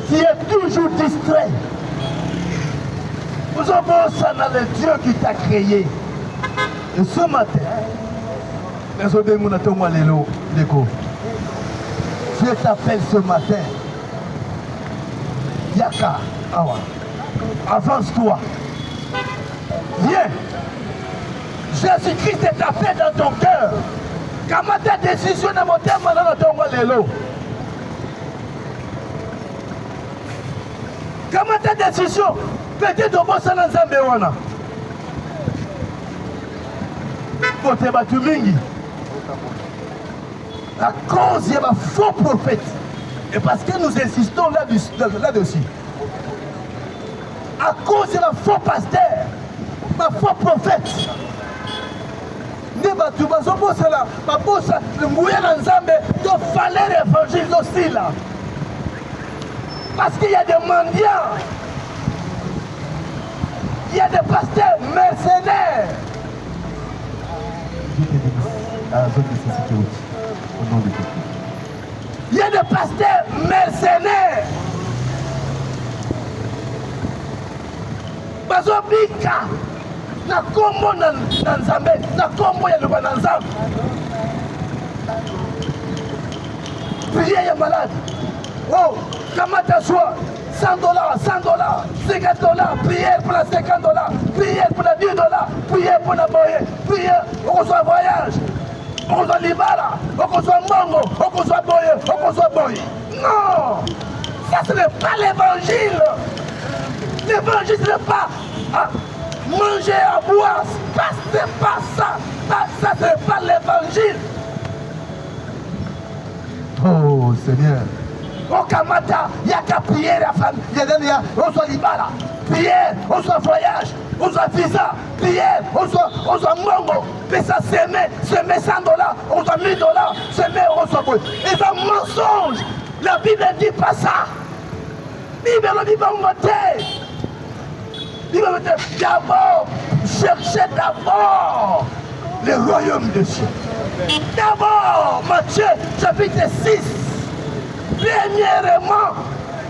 tu es toujours distrait. Vous avez ça dans le Dieu qui t'a créé. Et ce matin, Dieu t'appelle ce matin. Yaka, avance-toi. Viens. Jésus-Christ est appelé dans ton cœur. Comment ta décision dans mon terme dans ton l'élo? Comment ta décision? Peut-être au bon salon Zambewana. Pote Batumingi. À cause il y a un faux prophète. Et parce que nous insistons là-dessus. À cause il y a un faux pasteur. Un faux prophète. Ne batu bazobosa la babosa nguya na nzambe de fallait l'évangile aussi là. Parce qu'il y a des mendiants. Il y a des pasteurs mercenaires. Il y a des pasteurs mercenaires. Bazobika. Na kombo na nzambe, na kombo ya luba na nzambe. Priez ya malade. Oh, kamata choix. $100, $50, prière pour la $50, prière pour la $10, prière pour la boye, prière, on reçoit voyage, on reçoit libala, on reçoit mongo, on reçoit boye, on reçoit boye. Non, ça ce n'est pas l'évangile. L'évangile ce n'est pas manger à boire, c'est pas ça. Ça ce n'est pas l'évangile. Oh Seigneur. Au Kamata, il y a qu'à prier la femme, on soit libala, prière, on soit voyage, on soit visa, prière, on soit mongo, mais ça s'aimer $100, on soit $1000, s'aimer, on soit beau. Et c'est un mensonge. La Bible ne dit pas ça. La Bible ne dit pas monter. La Bible dit d'abord, cherchez d'abord le royaume de Dieu. D'abord, Matthieu chapitre 6. Premièrement,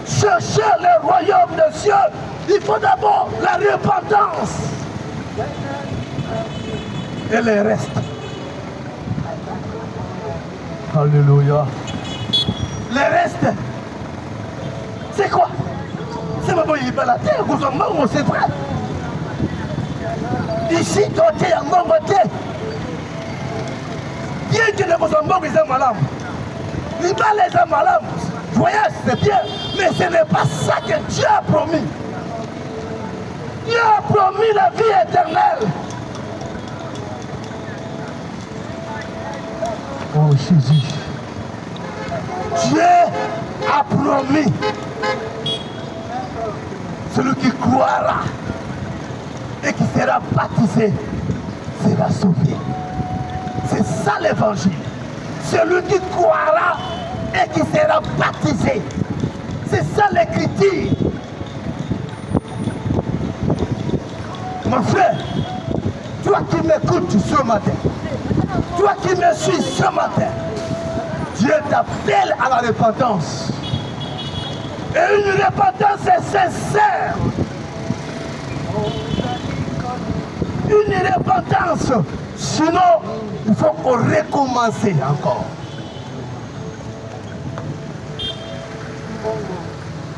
chercher le royaume de Dieu, il faut d'abord la repentance. Et le reste. Alléluia. Le reste, c'est quoi? C'est pas bon, il va la terre, vous en mango, c'est vrai. Ici, toi, tu es en mango, bien que les vous en mango, ils sont malades. Il va les âmes malades. Voyage, c'est bien, mais ce n'est pas ça que Dieu a promis. Dieu a promis la vie éternelle. Oh Jésus. Dieu a promis. Celui qui croira et qui sera baptisé sera sauvé. C'est ça l'évangile. Celui qui croira et qui sera baptisé. C'est ça l'écriture. Mon frère, toi qui m'écoutes ce matin, toi qui me suis ce matin, Dieu t'appelle à la repentance. Et une repentance sincère. Une repentance. Sinon, il faut qu'on recommence encore.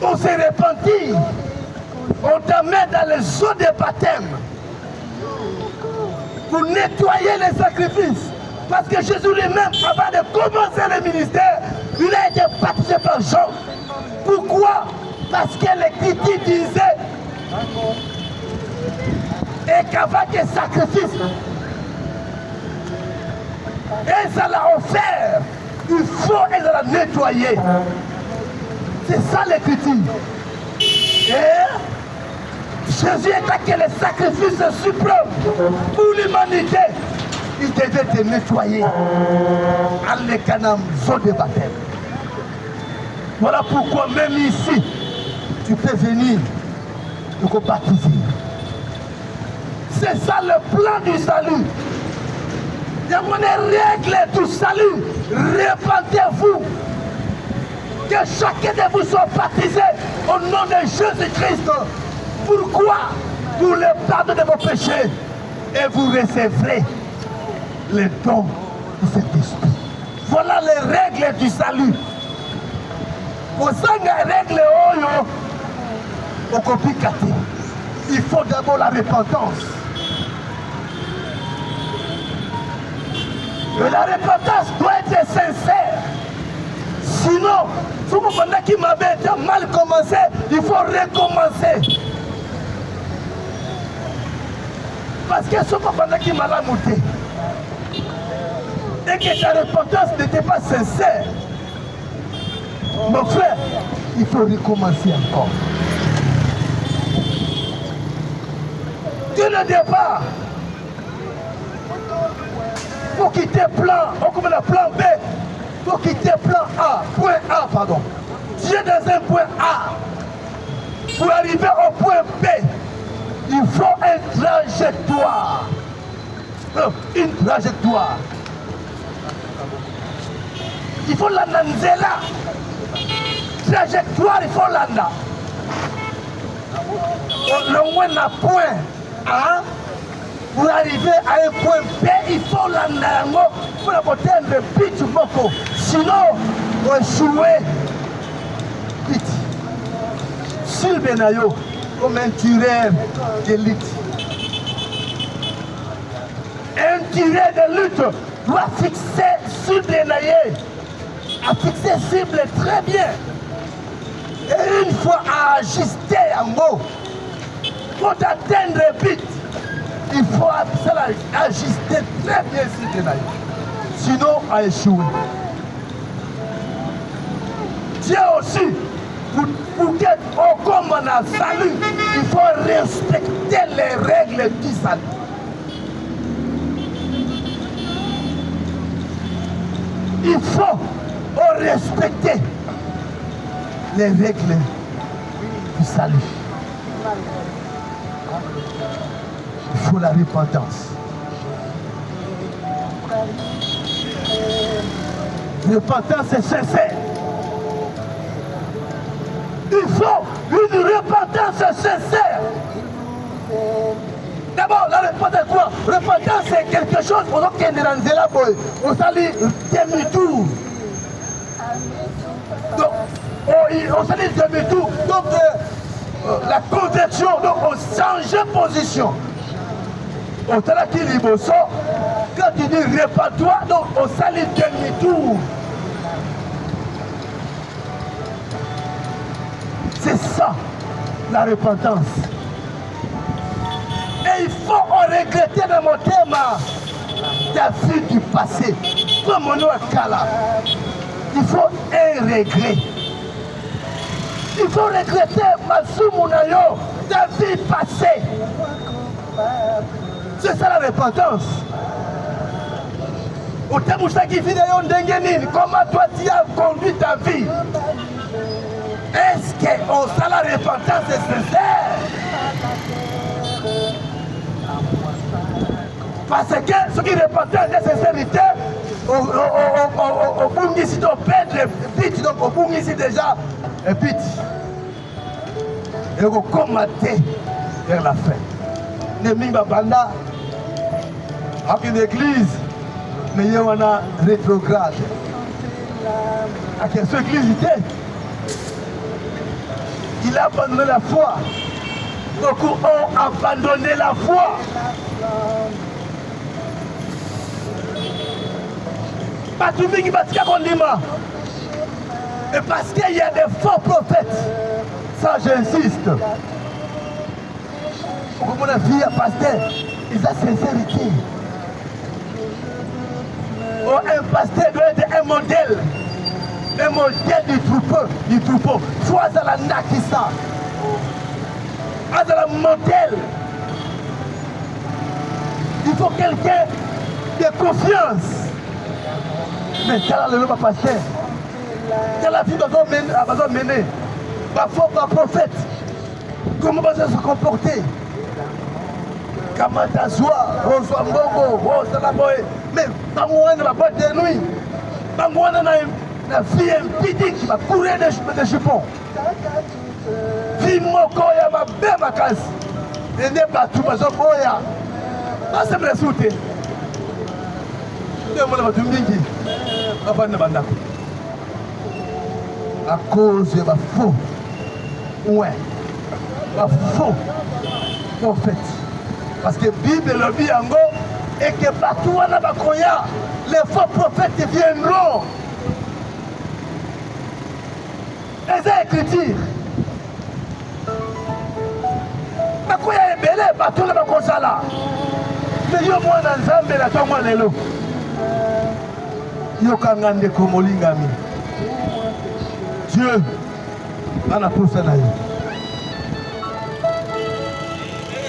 On s'est repenti. On te met dans les eaux de baptême pour nettoyer les sacrifices. Parce que Jésus lui-même, avant de commencer le ministère, il a été baptisé par Jean. Pourquoi? Parce que l'Écriture disait et qu'avant que sacrifice, et ça l'a offert, il faut la nettoyer. C'est ça l'Écriture. Et Jésus était que le sacrifice suprême pour l'humanité. Il devait te nettoyer à l'écanam zone de baptême. Voilà pourquoi même ici, tu peux venir pour baptiser. C'est ça le plan du salut. Il y a une règle du salut. Repentez-vous. Que chacun de vous soit baptisé au nom de Jésus-Christ. Pourquoi? Pour le pardon de vos péchés. Et vous recevrez les dons de cet esprit. Voilà les règles du salut. Règle il faut d'abord la repentance. Et la repentance doit être sincère. Sinon, si vous comprenez qu'il m'avait déjà mal commencé, il faut recommencer. Parce que si vous comprenez qu'il m'a ramouté et que ta repentance n'était pas sincère, mon frère, il faut recommencer encore. Dès le départ, pour quitter plan, on commence le plan B, pour quitter plan A, point A, pardon. Tu es dans un point A. Pour arriver au point B, il faut une trajectoire. Une trajectoire. Il faut la nanzela. Trajectoire, il faut l'anda. Le moins à point A, pour arriver à un point B, il faut l'anda pour atteindre le but moko. Sinon, on échouer vite. Sylvain Nayo, comme un tireur d'élite. Un tireur de lutte doit fixer Sylvain Nayo. À fixer cible très bien. Et une fois à ajuster en haut, pour atteindre le but, il faut ajuster très bien Sylvain Nayo. Sinon, à échouer. Dieu aussi, pour qu'au comme on a salut, il faut respecter les règles du salut. Il faut respecter les règles du salut. Il faut la repentance. Repentance est sincère. Il faut une repentance sincère. D'abord, la repentance est quoi? Repentance, c'est quelque chose pour nous qui est dans la boy. On s'allie demi-tour. Donc, on s'allie demi-tour. Donc, la conversion, donc on change de position. On s'allie qui liboso. Quand tu dis repends-toi, donc on s'allie demi-tour. C'est ça, la repentance. Et il faut regretter dans mon thème ta vie du passé. Comme on a Kala. Il faut un regret. Il faut regretter Masumunayo, ta vie passée. C'est ça la repentance. Comment toi tu as conduit ta vie? Est-ce qu'on sait la repentance est sincère? Parce que ce qui repentent de sincérité, au bout ici, on perd le but, donc au bout ici déjà, un but. Et on combattait vers la fin. Nemimba Banda, avec une église, mais il y a un rétrograde. À quelle église était? Il a abandonné la foi. Beaucoup ont abandonné la foi. Pas tout le monde qui va dire qu'on dit moi. Et parce qu'il y a des faux prophètes. Ça, j'insiste. Pour mon avis, pasteur, il a sincérité. Oh, un pasteur doit être un modèle. Un modèle du troupeau. Soit à la Nakissa. À la modèle. Il faut quelqu'un de confiance. Mais ça, le nom pasteur. Quelle la vie va mener. Va prophète. Comment va se comporter? Kamata Zoua, Rosa Mbongo, Rosa Laboé. Mais Bangouane la boîte de nuit. Bangouane La fille impidique va courir des jupons. Fille moko ya ma be makasi. Ende batu bazo boya. Asa me soute. Nde mona batu mingi. Abana bandako. À cause de ma faux. Ouais. Ma faux prophète. Parce que Bible le dit en gros et que partout on a bakoya, les faux prophètes viendront. Et c'est écriture. Bakoya est belé, partout on a bakosala. Mais yo moi dans Zambé la tombe lelo. Yo kangande komolingami. Dieu en a poussé là.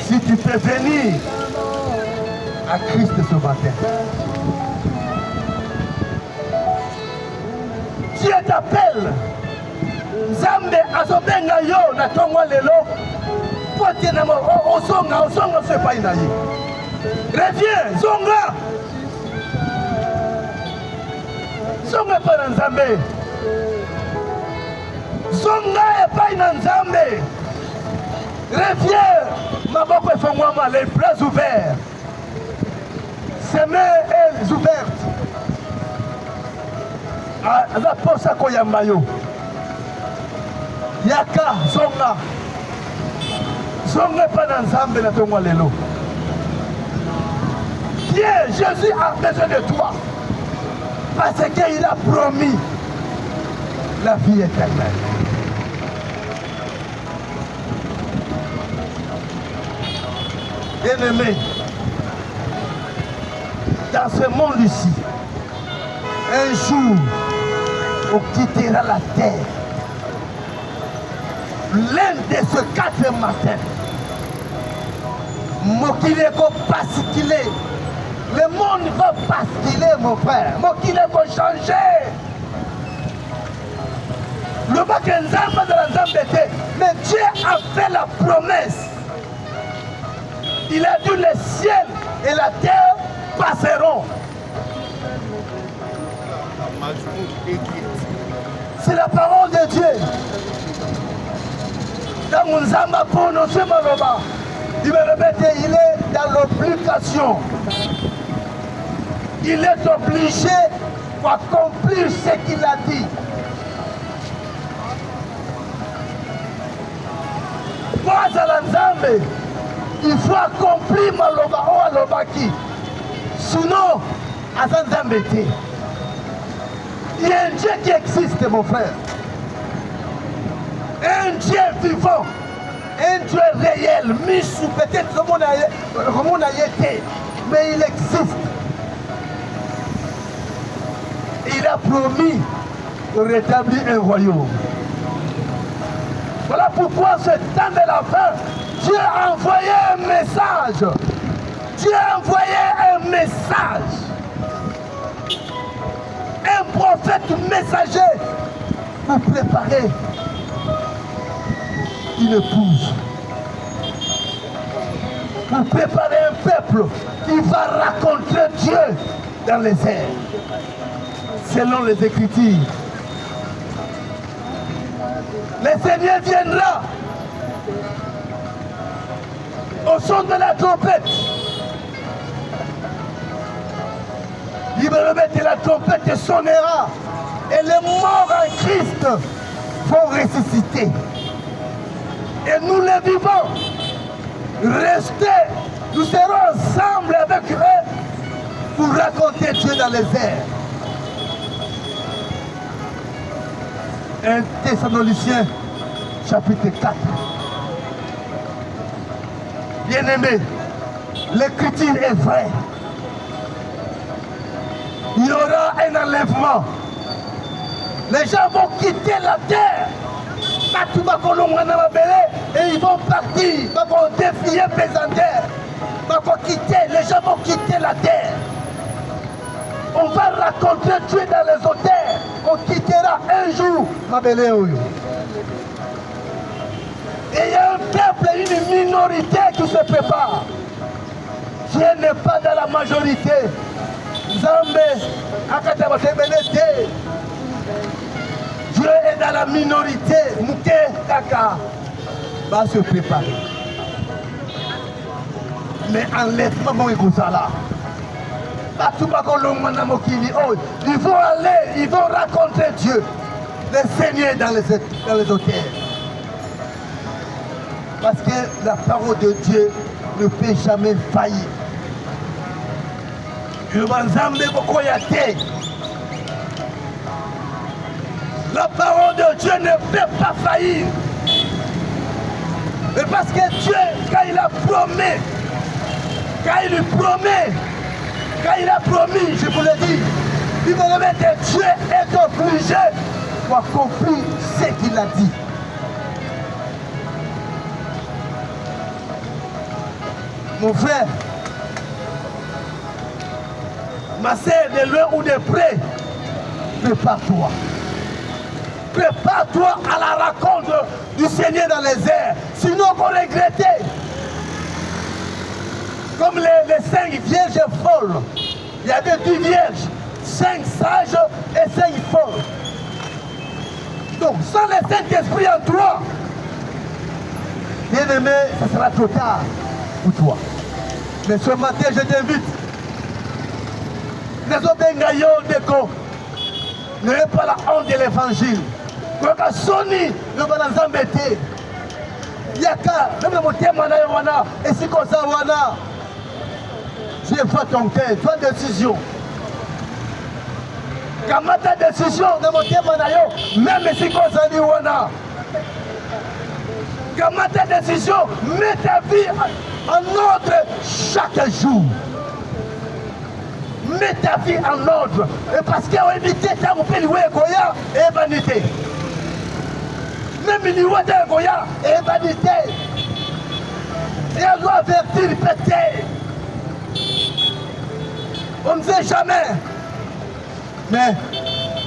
Si tu peux venir à Christ ce matin, Dieu t'appelle. Nzambe azobenga yo na tongwa lelo. Pote na mo osonga fait pas inayi. Reviens, zonga. Zonga pas na Nzambe. Zonga et pas na Nzambe. Reviens, ma boque est fongwama, les bras ouverts. Ses mains elles ouvertes. La poste à Koyamayo. Yaka, Zonga. Zonga pas dans Zambé, na tongwa lelo. Viens, Jésus a besoin de toi. Parce qu'il a promis la vie éternelle. Bien-aimé, dans ce monde ici, un jour, on quittera la terre. L'un de ces 4 matins, Mokile va basculer. Le monde va basculer, mon frère. Mokile va changer. Le bac est Nzamba de la Nzambete. Mais Dieu a fait la promesse. Il a dit le ciel et la terre passeront. C'est la parole de Dieu. Dans mon Nzamba prononcé Maloba, il me répète, il est dans l'obligation. Il est obligé d'accomplir ce qu'il a dit. Pas à la Nzambe. Il faut accomplir Maloba ou Alobaki. Sinon, à Zanzambete. Il y a un Dieu qui existe, mon frère. Un Dieu vivant. Un Dieu réel. Michou, peut-être comme on a été. Mais il existe. Il a promis de rétablir un royaume. Voilà pourquoi ce temps de la fin, Dieu a envoyé un message. Dieu a envoyé un message. Un prophète messager pour préparer une épouse. Pour préparer un peuple qui va rencontrer Dieu dans les airs. Selon les Écritures. Le Seigneur viendra au son de la trompette. Il me remettre et la trompette sonnera. Et les morts en Christ vont ressusciter. Et nous les vivants, rester, nous serons ensemble avec eux pour raconter Dieu dans les airs. 1 Thessaloniciens, chapitre 4. Bien-aimé, l'écriture est vraie. Il y aura un enlèvement. Les gens vont quitter la terre. Et ils vont partir. Ils vont défier présentaire. Les gens vont quitter la terre. On va raconter Dieu dans les hôtels. On quittera un jour. Et il y a un peuple, une minorité qui se prépare. Dieu n'est pas dans la majorité. Zambé, Akatabatebenete. Dieu est dans la minorité. Mouké Kaka va se préparer. Mais enlèvement, mon égoutala. Ils vont aller, ils vont rencontrer Dieu, le Seigneur dans les hôtels. Parce que la parole de Dieu ne peut jamais faillir. La parole de Dieu ne peut pas faillir. Mais parce que Dieu, quand il a promis, quand il a promis, je vous le dis, il me remet que Dieu est obligé pour accomplir ce qu'il a dit. Mon frère, ma sœur, de loin ou de près, prépare-toi. Prépare-toi à la rencontre du Seigneur dans les airs. Sinon, on va regretter. Comme les 5 vierges folles. Il y avait 10 vierges, 5 sages et 5 folles. Donc, sans le Saint-Esprit en toi, bien aimé, ce sera trop tard pour toi. Mais ce matin, je t'invite. N'ayez pas la honte de l'évangile. Quand Sony ne va nous embêter. Yaka, même le motema na wana, et si comme ça wana. Tu vois ton cœur, toi décision. Quand ta décision de motema na yo, même si comme ça wana. Quand ta décision, mets ta vie en ordre chaque jour. Mets ta vie en ordre. Et parce qu'on évite ta coupée Goya et vanité. Même il y a Goya et vanité. Et on doit avertir, péter. On ne sait jamais. Mais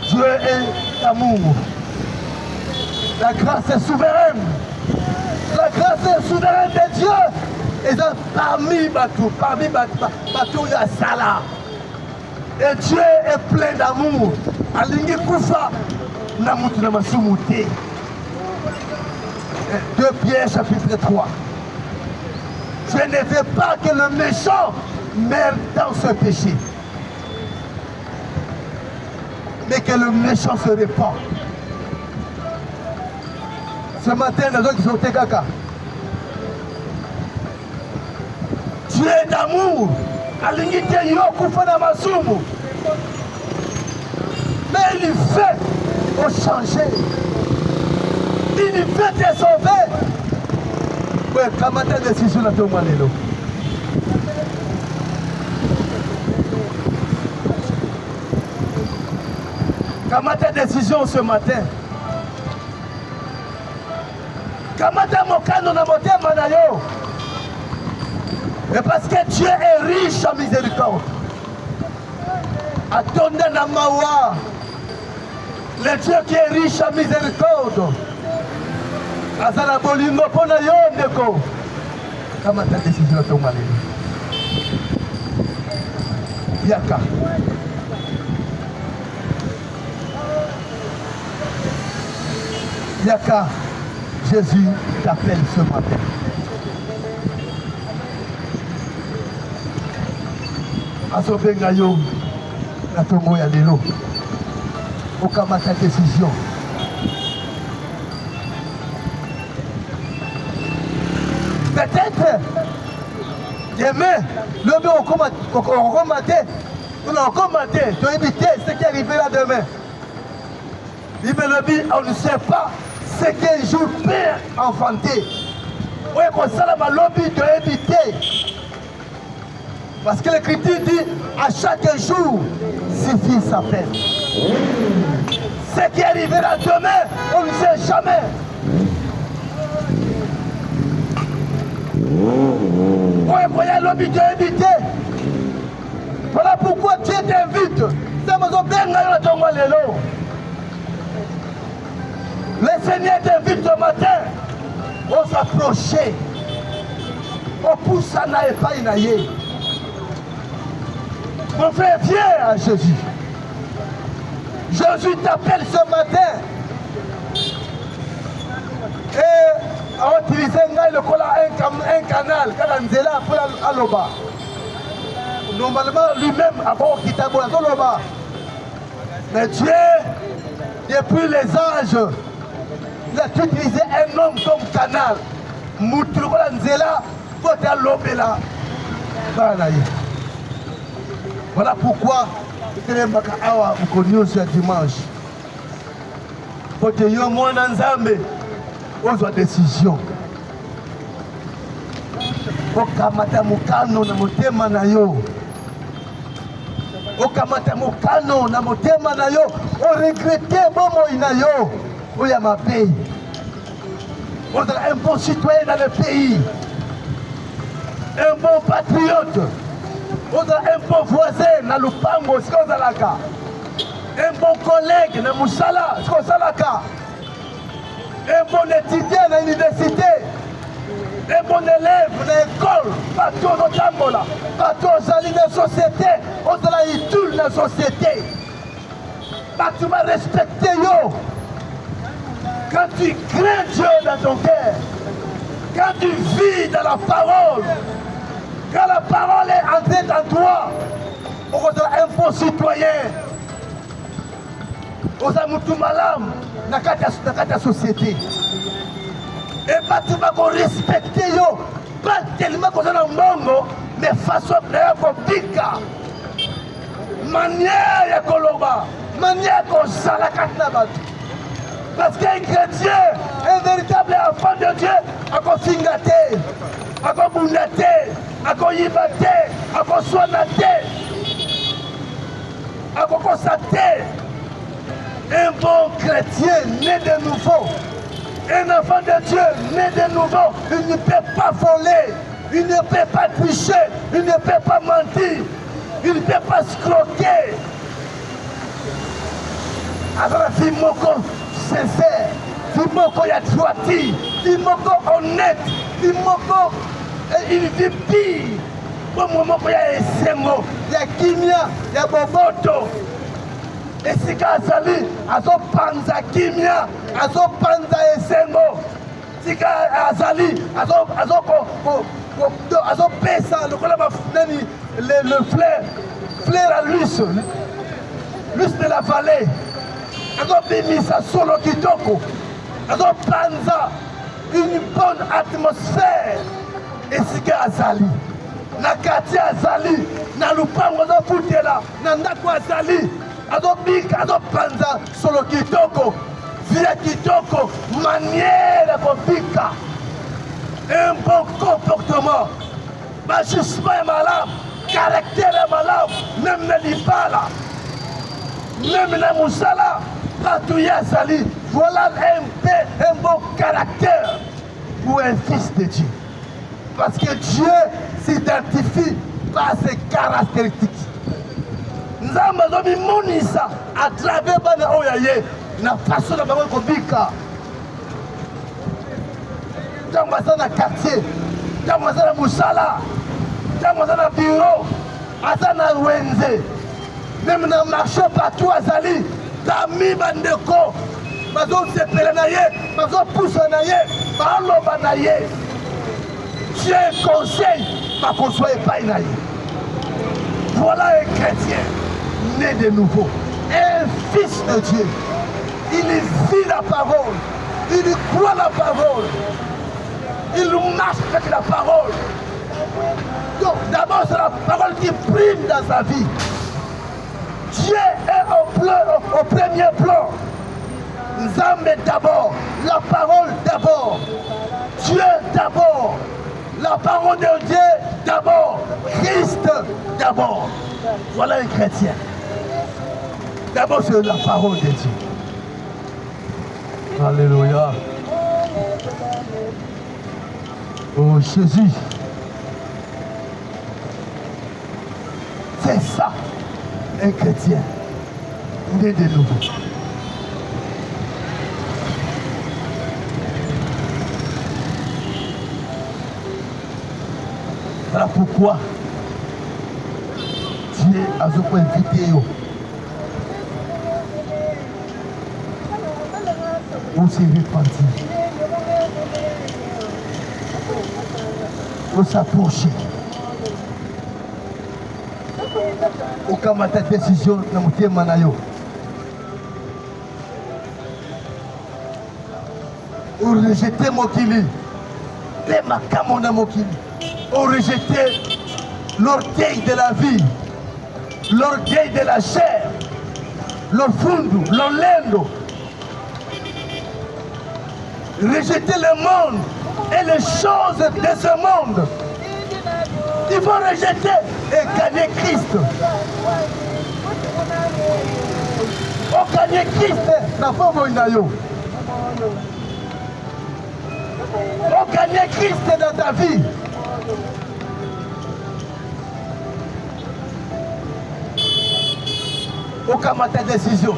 Dieu est amour. La grâce est souveraine. La grâce est souveraine de Dieu. Et ça, parmi Batou, il y a Salah. Et Dieu est plein d'amour. Alingi Koufa, Namutu Namasumuté. 2 Pierre chapitre 3. Je ne veux pas que le méchant meure dans ce péché. Mais que le méchant se répand. Ce matin, les gens qui sont Tekaka. Dieu est d'amour. Mais il fait pour changer. Il veut te sauver. Oui, comment ta décision là, tout le monde est là. Comment ta décision ce matin? Comment ta mokano na motema na yo? Et parce que Dieu est riche en miséricorde. Attendez na mawa. Le Dieu qui est riche en miséricorde. Azala bolingo pona yo ndeko. Comment ta décision to malé? Yaka. Yaka, Jésus t'appelle ce matin. Asobenga yo na tongo ya lelo. Okama ta décision. Peut-être demain, le bureau on a commenté, tu as évité ce qui arrivera demain. On ne sait pas ce qu'un jour peut enfanter. Oui, comme ça, la lobby de éviter. Parce que l'Écriture dit à chaque jour suffit sa peine. Ce qui arrivera demain, on ne sait jamais. Oui, voyez lobby de éviter. Voilà pourquoi Dieu t'invite. Le Seigneur t'invite ce matin. On s'approcher. On pousse à naïe pas inaïe. Mon frère, viens à Jésus. Jésus t'appelle ce matin. canal, Kalanzela, pour Aloba. Normalement, lui-même, avant Kitabo, Aloba. Mais Dieu, depuis les âges, il a utilisé un homme comme canal. Moutou Kalanzela, pour Alobela. Voilà pourquoi vous connaissez ce dimanche. Pour que vous ayez une décision. Okamata mukano na motema na yo. Okamata mukano na motema na yo. O regrette bomo ina yo. Oya mabe. On est un bon citoyen dans le pays. Un bon patriote. On est un bon voisin na lupango sikozalaka. Un bon collègue na musala sikozalaka. Un bon étudiant na l'université. Un bon élève dans l'école, partout au Tambola, partout aux alliés de la société, aux alliés de la société. Tu vas respecter yo. Quand tu crains Dieu dans ton cœur, quand tu vis dans la parole, quand la parole est entrée dans toi, on est un bon citoyen. On est un malam dans la société. Et pas tu vas respecter yo, pas tellement qu'on a un mongo, mais façon de faire manière ya koloba, manière qu'on salakatna. Parce qu'un chrétien, un véritable enfant de Dieu, a qu'on fingate, a qu'on bounate, a qu'on yibate, a qu'on soinate, a qu'on constate. Un bon chrétien né de nouveau. Un enfant de Dieu, né de nouveau, il ne peut pas voler, il ne peut pas tricher, il ne peut pas mentir, il ne peut pas se croquer. Alors, Fimoko sincère, Fimoko yatouati, Fimoko honnête, Fimoko il vit pire. Bon moment il y a Esengo, il y a Kimia, il y a Boboto. Et si Azali, Azo Panza Kimia, Azo Panza Esengo, si Azali, Azo Pesa, le flair à l'us de la vallée, Azo Bimisa Solo Kitoko, Azo Panza, une bonne atmosphère. Et si Azali, Nakati Azali, Nalupango Azo Putela, Nandako Azali, Azobika, Azopanza, solo kitoko, via kitoko, manière de bika, un bon comportement, magistrat est malade, caractère est malade, même le libala, même la moussala, partout Yazali, voilà un bon caractère pour un fils de Dieu. Parce que Dieu s'identifie par ses caractéristiques. Nous avons mis Monisa à travers Bana Oyaye, la façon de faire Kobika. Dans le quartier, dans le Moussala, dans le bureau, dans le Wenze, même dans le marché partout à Zali, dans le Bandeko, dans le Sepelanaye, dans le Poussanaye, dans le Banaye. Dieu conseille, ma consoyez pas Inaye. Voilà un chrétien. Né de nouveau, un fils de Dieu. Il vit la parole, il croit la parole, il marche avec la parole. Donc d'abord c'est la parole qui prime dans sa vie. Dieu est au premier plan. Nzambe d'abord, la parole d'abord, Dieu d'abord, la parole de Dieu d'abord, Christ d'abord. Voilà un chrétien. D'abord, c'est la parole de Dieu. Alléluia. Oh Jésus. C'est ça, un chrétien. Né de nouveau. Voilà pourquoi Dieu a invité vous. Vous se repentir. s'approcher. Okamata décision na motema na yo. Ou rejeter mokili. Pe makamo na mokili. Ou rejeter l'orgueil de la vie. L'orgueil de la chair. L'ofundu, l'olendo. Rejeter le monde et les choses de ce monde. Il faut rejeter et gagner Christ. Oh, gagner Christ, n'a pas besoin de. Oh, gagner Christ dans ta vie. Oh, comment ta décision.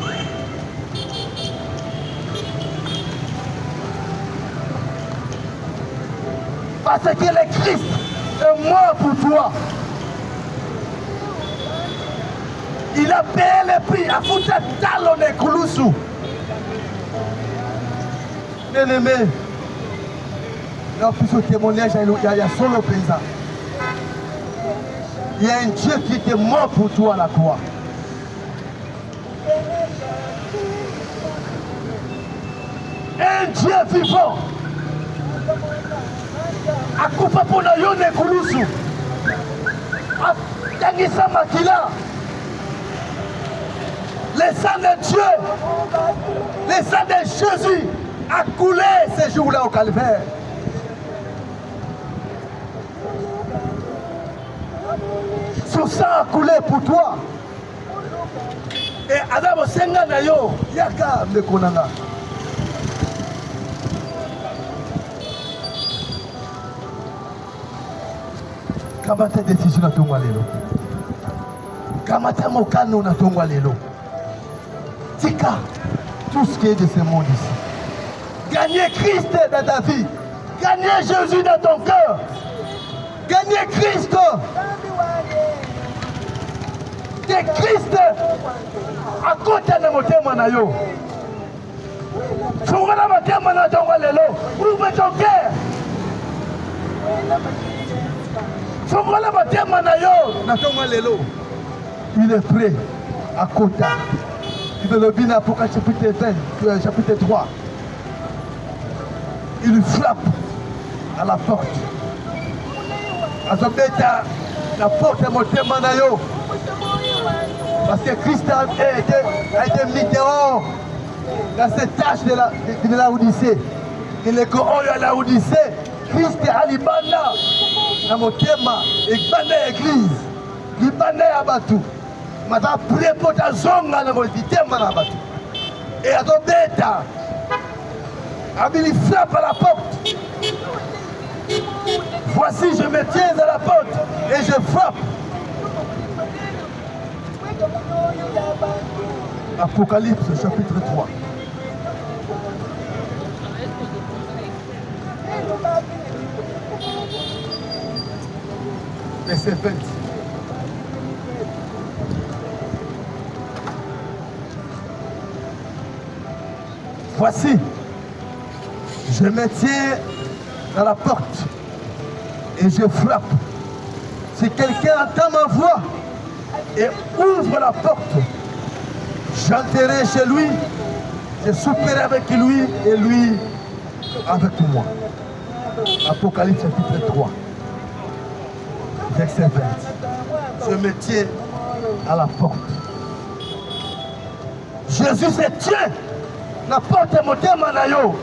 Parce que le Christ est mort pour toi. Il a payé le prix à foutre talon et koulousou. Bien-aimé, dans ce témoignage, il y a solo paysan. Il y a un Dieu qui était mort pour toi à la croix. Un Dieu vivant. Akufa pona yo ne kulusu. Atangisa makila. Le sang de Dieu, le sang de Jésus a coulé ce jour-là au calvaire. Son sang a coulé pour toi. Et Adam Senga Nayo, Yaka Mekonanga. Kamata décision na tongwa lelo. Kamata mokano na tongwa lelo. Tika tout ce qui est de ce monde ici. Gagner Christ dans ta vie. Gagner Jésus dans ton cœur. Gagner Christ. Que Christ à côté de motema na yo. Fungana motema na tongwa lelo. Ouvre ton cœur. Fungana motema na yo na tongwa lelo. Il est prêt à côté. Il veut le bien Apocalypse chapitre 20, chapitre 3. Il frappe à la porte. Azobeta la porte est montée manayo. Parce que Christ a été mis dehors dans cette tâche de la Odyssée. Il est à la Odyssée. Christ est à l'Ibana. Dans mon thème, l'Ibana église. L'Ibana Abatou. Mata prier pour ta zone dans le thème Abatou. Et à ton bêta. Il frappe à la porte. Voici, je me tiens à la porte et je frappe. Apocalypse chapitre 3. Verset 20. Voici, je me tiens à la porte et je frappe. Si quelqu'un entend ma voix et ouvre la porte, j'entrerai chez lui, je souperai avec lui et lui avec moi. Apocalypse chapitre 3, verset 20. Je me tiens à la porte. Jésus se tient. La porte est montée manayo.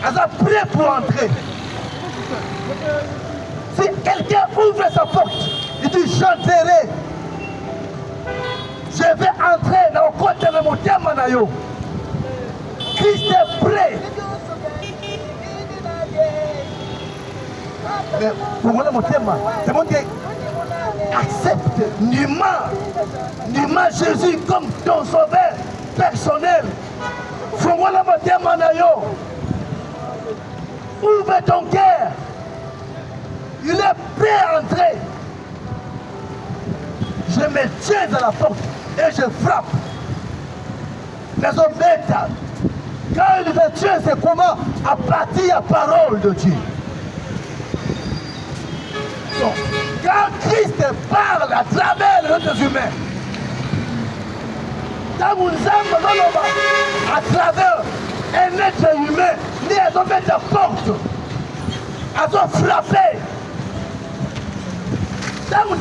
Elle a prié pour entrer. Si quelqu'un ouvre sa porte, il dit j'entrerai. Je vais entrer dans le côté de mon thème manayo. Christ est prêt. Mais pour moi, mon thème, c'est mon Dieu. Accepte nullement Jésus comme ton sauveur personnel. Faut-moi mon thème manayo. Ouvre ton cœur. Il est prêt à entrer. Je me tiens à la porte et je frappe. Les hommes bêtes, quand il se tient, c'est comment? À partir de la parole de Dieu. Donc, quand Christ parle à travers les êtres humains, quand vous à travers un être humain, ni à mettre la porte, à frapper. Quand vous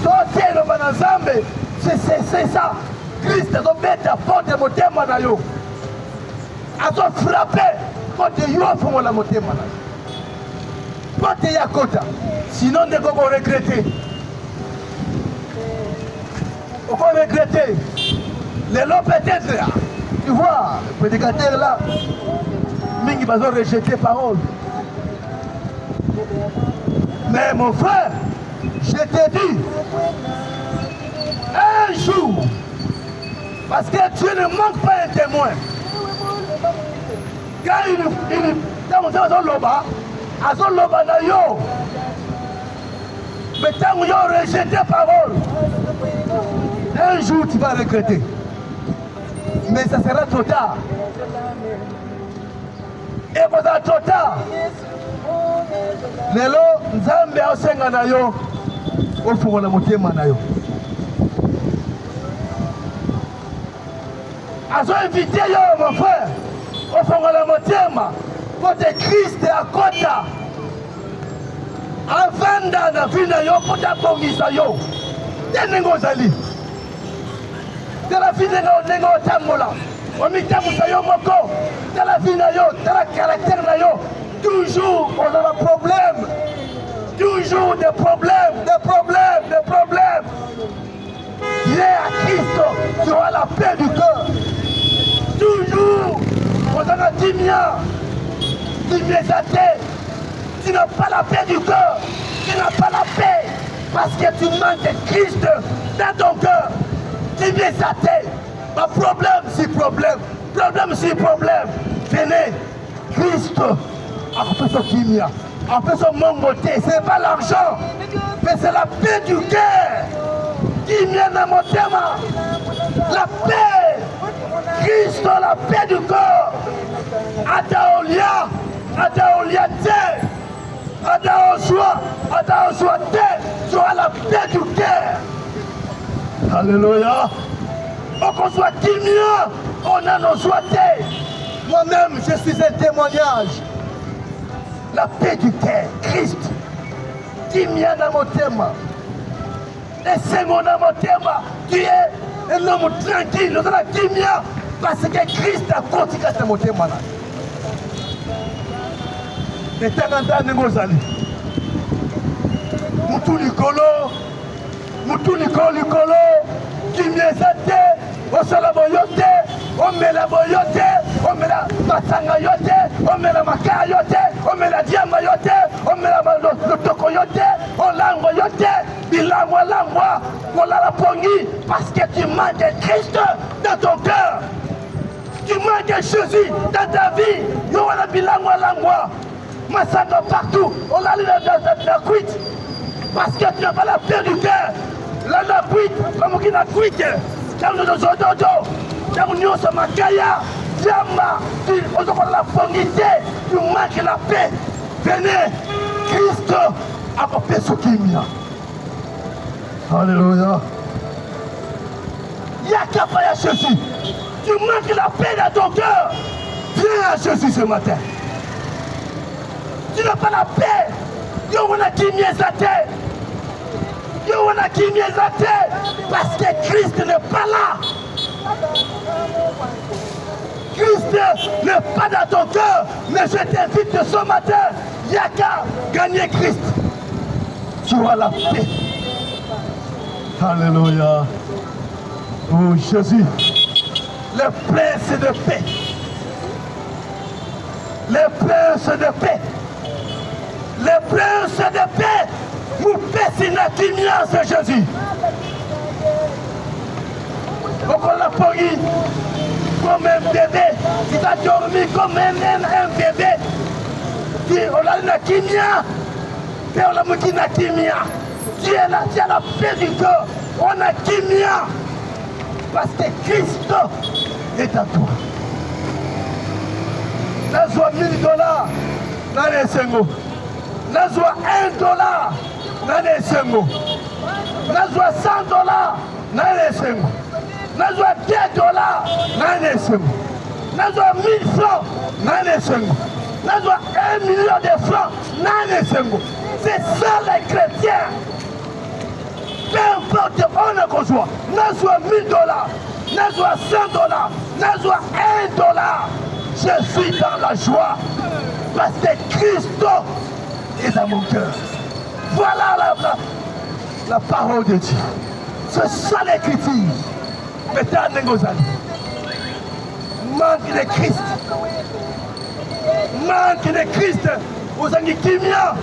c'est ça. Christ a mettre la porte de mon thème. À frapper. Quand tu as la motema. Quand tu as kota. Sinon, ne pas regretter. On va regretter. Les lots peut-être. Tu vois, le prédicateur là, Mingi va rejeter parole. Mais mon frère, je te dis, un jour, parce que Dieu ne manque pas un témoin. Quand il mais tant que tu as rejeté parole, un jour tu vas regretter. Mais ça sera trop tard. Et pendant trop tard, lelo nzambe asenga na yo ofungola motema na yo. Azo invité yo mon frère ofungola motema côté Christ à kota. Avanda na vina yo kota bongisa yo. Tenengo zali. De la vie de nos tamola. On met yo moko. De la vie na yo, de la caractère na yo. Toujours on a un problème. Toujours des problèmes, des problèmes, des problèmes. Viens à Christ, tu auras la paix du cœur. Toujours on a un dimia. Dimia sa tête. Tu n'as pas la paix du cœur. Tu n'as pas la paix. Parce que tu manques de Christ dans ton cœur. Tu viens sa tête. Ma problème, c'est problème. Problème, c'est problème. Venez. Christ a fait son kimia. A fait son mongoté. Ce n'est pas l'argent. Mais c'est la paix du cœur. Kimia dans mon thème. La paix. Christ, la paix du corps. Adaolia. Adaolia terre. Adaosua terre. Tu as la paix du cœur. Alléluia. On soit timide, on a nos joies. Moi-même, je suis un témoignage. La paix du cœur, Christ. Timide dans mon thème. Laissez-moi dans mon thème. Tu es un homme tranquille, dans la timide, parce que Christ a continué dans mon thème. Et tant en temps, nous allons. Moutou Nicolo. Mutu likolo kimyezate osala boyote omela boyote omela masanga yote omela makaya yote omela diama yote omela lotoko yote olango yote bilangwa langwa kolala pongi parce que tu manques de Christ dans ton cœur. Tu manques de Jésus dans ta vie. Yowana bilangwa langwa masanga partout olali la cuite parce que tu n'as pas la paix du cœur. La cuite, comme qui n'a cuite, quand nous nous dodo, quand nous sommes makaya, diamba, tu as la fongité, tu manques la paix. Venez, Christ a fait ce qu'il y a. Alléluia. Yakapa à Jésus. Tu manques la paix dans ton cœur. Viens à Jésus ce matin. Tu n'as pas la paix. On a qui mieux sa tête. On a qui mieux sa tête. Parce que Christ n'est pas là. Christ n'est pas dans ton cœur. Mais je t'invite ce matin. Yaka, gagner Christ. Tu auras la paix. Alléluia. Oh Jésus. Le prince de paix. Le prince de paix. Le prince de paix. Nous pèsons c'est Jésus. On l'a poggi comme un bébé. Tu as dormi comme un bébé. On a la kimia. Tu as la kimia. Tu as la paix du cœur. On a kimia. Parce que Christ est à toi. La joie $1000 dans les 5 mots. La joie $1 nane sengo. Nazwa $100, nane sengo. Nazwa $10, nane sengo. Nazwa 1000 francs, nane sengo. Nazwa 1 million de francs, nane sengo. C'est ça les chrétiens. Peu importe on est qu'on soit. Nazwa $1000, nazwa $100, nazwa $1. Je suis dans la joie parce que Christ est dans mon cœur. Voilà la parole de Dieu. C'est ça l'écriture. Maintenant, Nengozali. Manque de Christ. Manque de Christ. Vous avez Kimia.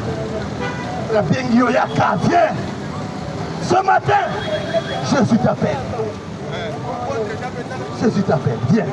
La Bengio Yaka, viens. Ce matin, Jésus t'appelle. Jésus t'appelle. Viens.